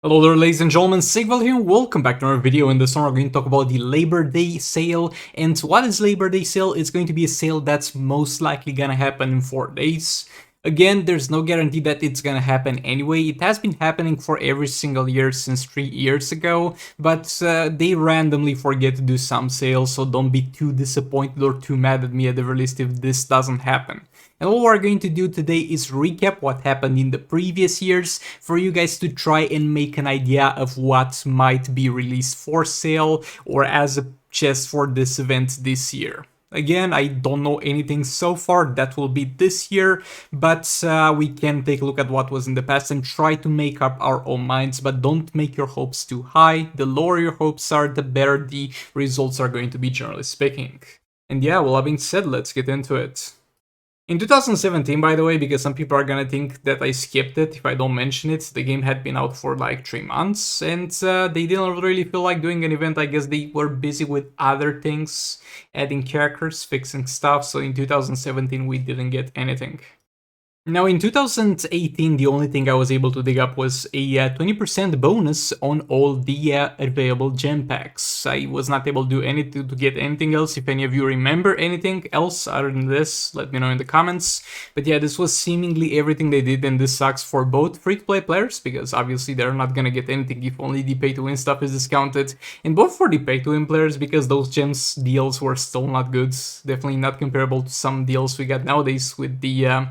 Hello there, ladies and gentlemen, Sigval here, welcome back to another video. In this one, we're going to talk about the Labor Day sale. And what is Labor Day sale? It's going to be a sale that's most likely gonna happen in 4 days. Again, there's no guarantee that it's gonna happen anyway. It has been happening for every single year since 3 years ago, but they randomly forget to do some sales, so don't be too disappointed or too mad at me at the very least if this doesn't happen. And what we're going to do today is recap what happened in the previous years for you guys to try and make an idea of what might be released for sale or as a chest for this event this year. Again, I don't know anything so far that will be this year, but we can take a look at what was in the past and try to make up our own minds, but don't make your hopes too high. The lower your hopes are, the better the results are going to be, generally speaking. And yeah, well, that being said, let's get into it. In 2017, by the way, because some people are gonna think that I skipped it if I don't mention it, the game had been out for like 3 months, and they didn't really feel like doing an event. I guess they were busy with other things, adding characters, fixing stuff, so in 2017 we didn't get anything. Now, in 2018, the only thing I was able to dig up was a 20% bonus on all the available gem packs. I was not able to do anything to get anything else. If any of you remember anything else other than this, let me know in the comments. But yeah, this was seemingly everything they did, and this sucks for both free-to-play players, because obviously they're not gonna get anything if only the pay-to-win stuff is discounted, and both for the pay-to-win players, because those gems deals were still not good. Definitely not comparable to some deals we got nowadays with the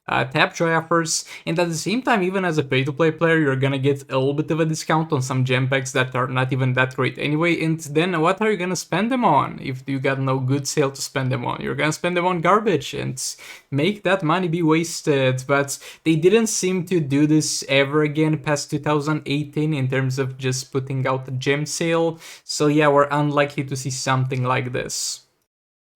tap drafters, and at the same time, even as a pay-to-play player, you're gonna get a little bit of a discount on some gem packs that are not even that great anyway, and then what are you gonna spend them on if you got no good sale to spend them on? You're gonna spend them on garbage and make that money be wasted. But they didn't seem to do this ever again past 2018 in terms of just putting out a gem sale, so yeah, we're unlikely to see something like this.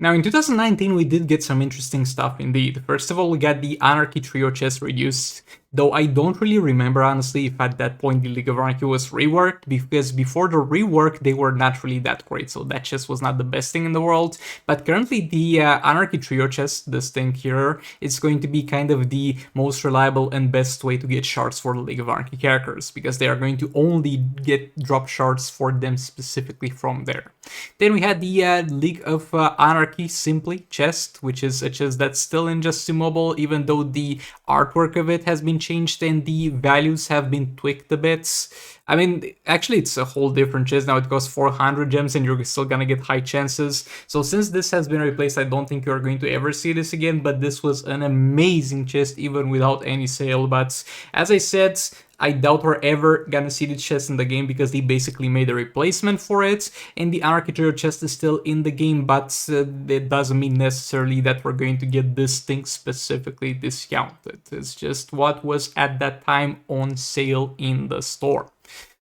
Now, in 2019, we did get some interesting stuff indeed. First of all, we got the Anarchy Trio chest reduced, though I don't really remember, honestly, if at that point the League of Anarchy was reworked, because before the rework, they were not really that great, so that chest was not the best thing in the world. But currently, the Anarchy Trio chest, this thing here, is going to be kind of the most reliable and best way to get shards for the League of Anarchy characters, because they are going to only get drop shards for them specifically from there. Then we had the League of Anarchy Simply chest, which is a chest that's still in Just Mobile, even though the artwork of it has been changed and the values have been tweaked a bit. I mean, actually, it's a whole different chest now. It costs 400 gems and you're still gonna get high chances. So since this has been replaced, I don't think you're going to ever see this again, but this was an amazing chest even without any sale. But as I said, I doubt we're ever gonna see the chest in the game because they basically made a replacement for it, and the Anarchy Trio chest is still in the game, but it doesn't mean necessarily that we're going to get this thing specifically discounted. It's just what was at that time on sale in the store.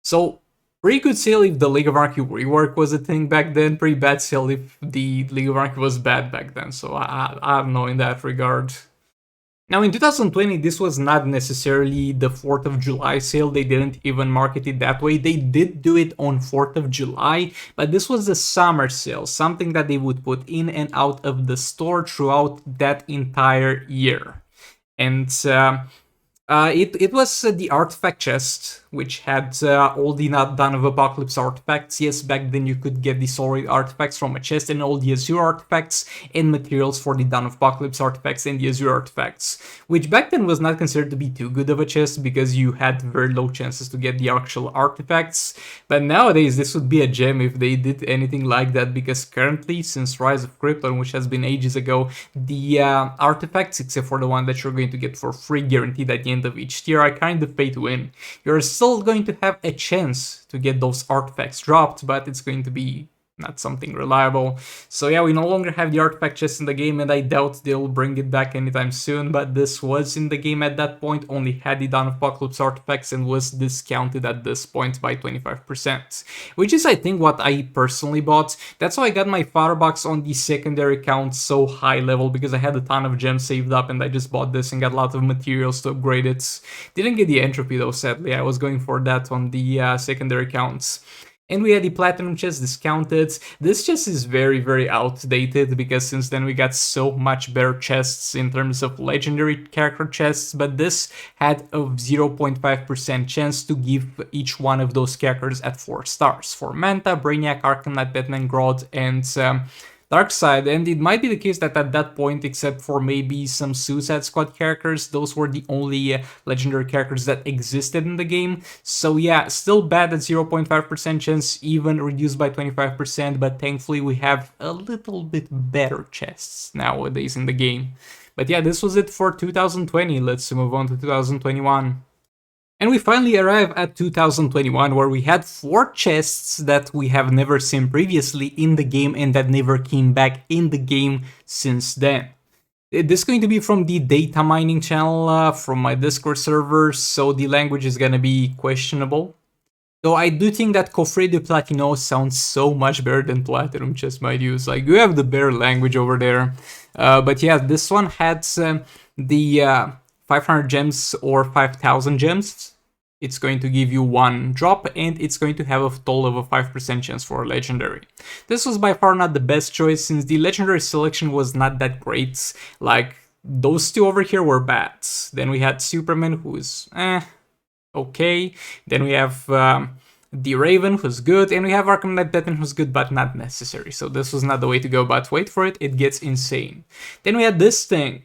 So, pretty good sale if the League of Anarchy rework was a thing back then, pretty bad sale if the League of Anarchy was bad back then, so I don't know in that regard. Now, in 2020, this was not necessarily the 4th of July sale. They didn't even market it that way. They did do it on 4th of July, but this was the summer sale, something that they would put in and out of the store throughout that entire year. And it was the artifact chest, which had all the Dawn of Apocalypse artifacts. Yes, back then you could get the solid artifacts from a chest, and all the Azure artifacts and materials for the Dawn of Apocalypse artifacts and the Azure artifacts, which back then was not considered to be too good of a chest because you had very low chances to get the actual artifacts. But nowadays this would be a gem if they did anything like that, because currently, since Rise of Krypton, which has been ages ago, the artifacts, except for the one that you're going to get for free guaranteed at the end of each tier, are kind of pay to win. You're still going to have a chance to get those artifacts dropped, but it's going to be not something reliable. So yeah, we no longer have the artifact chest in the game, and I doubt they'll bring it back anytime soon, but this was in the game at that point, only had the Dawn of Apocalypse artifacts, and was discounted at this point by 25%, which is, I think, what I personally bought. That's how I got my firebox on the secondary account so high level, because I had a ton of gems saved up, and I just bought this and got a lot of materials to upgrade it. Didn't get the entropy though, sadly. I was going for that on the secondary accounts. And we had the platinum chest discounted. This chest is very, very outdated because since then we got so much better chests in terms of legendary character chests, but this had a 0.5% chance to give each one of those characters at 4 stars. For Manta, Brainiac, Arkham Knight, Batman, Grodd, and Darkseid, and it might be the case that at that point, except for maybe some Suicide Squad characters, those were the only legendary characters that existed in the game. So yeah, still bad at 0.5% chance, even reduced by 25%, but thankfully we have a little bit better chests nowadays in the game. But yeah, this was it for 2020. Let's move on to 2021. And we finally arrive at 2021, where we had 4 chests that we have never seen previously in the game and that never came back in the game since then. This is going to be from the data mining channel from my Discord server, so the language is gonna be questionable. Though I do think that Cofre de Platino sounds so much better than Platinum Chest might use. Like, you have the better language over there. But yeah, this one had the 500 gems or 5,000 gems. It's going to give you 1 drop, and it's going to have a total of a 5% chance for a legendary. This was by far not the best choice, since the legendary selection was not that great. Like, those 2 over here were bad. Then we had Superman, who's okay. Then we have the Raven, who's good, and we have Arkham Knight Batman, who's good but not necessary. So this was not the way to go, but wait for it, it gets insane. Then we had this thing.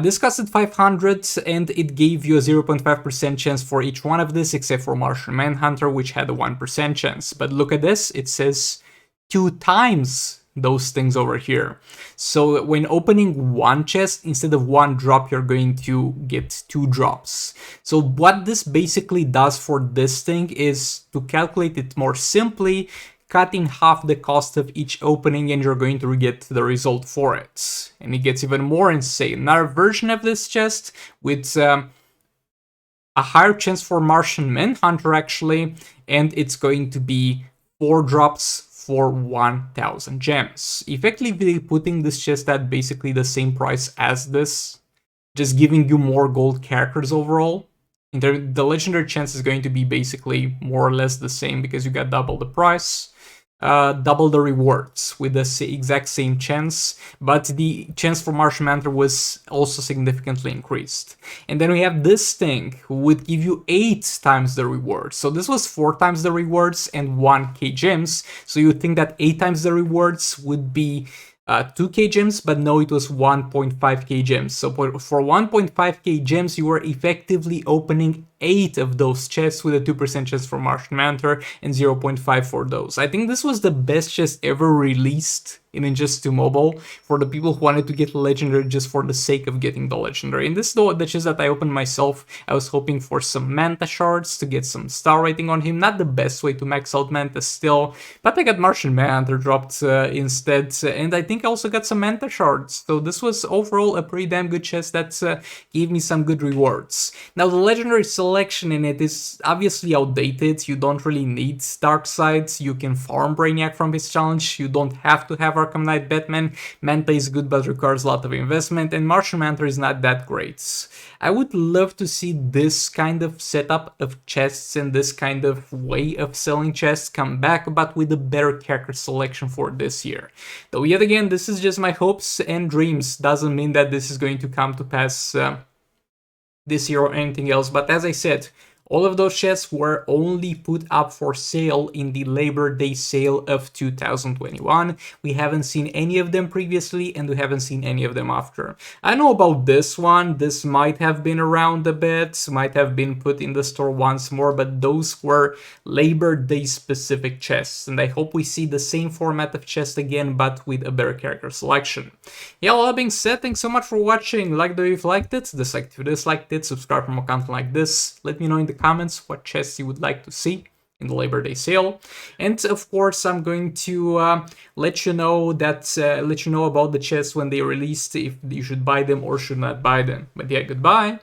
This costed 500 and it gave you a 0.5% chance for each one of this, except for Martian Manhunter, which had a 1% chance. But look at this, it says 2 times those things over here. So when opening 1 chest, instead of 1 drop, you're going to get 2 drops. So what this basically does for this thing is to calculate it more simply, cutting half the cost of each opening, and you're going to get the result for it. And it gets even more insane. Another version of this chest with a higher chance for Martian Manhunter actually, and it's going to be 4 drops for 1,000 gems. Effectively putting this chest at basically the same price as this, just giving you more gold characters overall. The legendary chance is going to be basically more or less the same because you got double the price. Double the rewards with the exact same chance, but the chance for Martian Manhunter was also significantly increased. And then we have this thing, who would give you 8 times the rewards. So this was 4 times the rewards and 1k gems, so you would think that 8 times the rewards would be 2k gems, but no, it was 1.5k gems. So for 1.5k gems, you were effectively opening 8 of those chests with a 2% chance for Martian Manhunter and 0.5 for those. I think this was the best chest ever released in Injustice 2 Mobile for the people who wanted to get legendary just for the sake of getting the legendary. And this is the chest that I opened myself. I was hoping for some Manta shards to get some star rating on him. Not the best way to max out Manta still, but I got Martian Manhunter dropped instead, and I think I also got some Manta shards. So this was overall a pretty damn good chest that gave me some good rewards. Now the legendary selection in it is obviously outdated. You don't really need Darkseid. You can farm Brainiac from his challenge. You don't have to have Arkham Knight Batman. Manta is good but requires a lot of investment, and Martian Manhunter is not that great. I would love to see this kind of setup of chests and this kind of way of selling chests come back, but with a better character selection for this year. Though yet again, this is just my hopes and dreams. Doesn't mean that this is going to come to pass this year or anything else, but as I said, all of those chests were only put up for sale in the Labor Day sale of 2021. We haven't seen any of them previously, and we haven't seen any of them after. I know about this one. This might have been around a bit, might have been put in the store once more, but those were Labor Day specific chests, and I hope we see the same format of chest again, but with a better character selection. Yeah, all that being said, thanks so much for watching. Like the video if you liked it, dislike if you disliked it, subscribe for more content like this. Let me know in the comments what chests you would like to see in the Labor Day sale, and of course I'm going to let you know about the chests when they released, if you should buy them or should not buy them. But yeah, goodbye.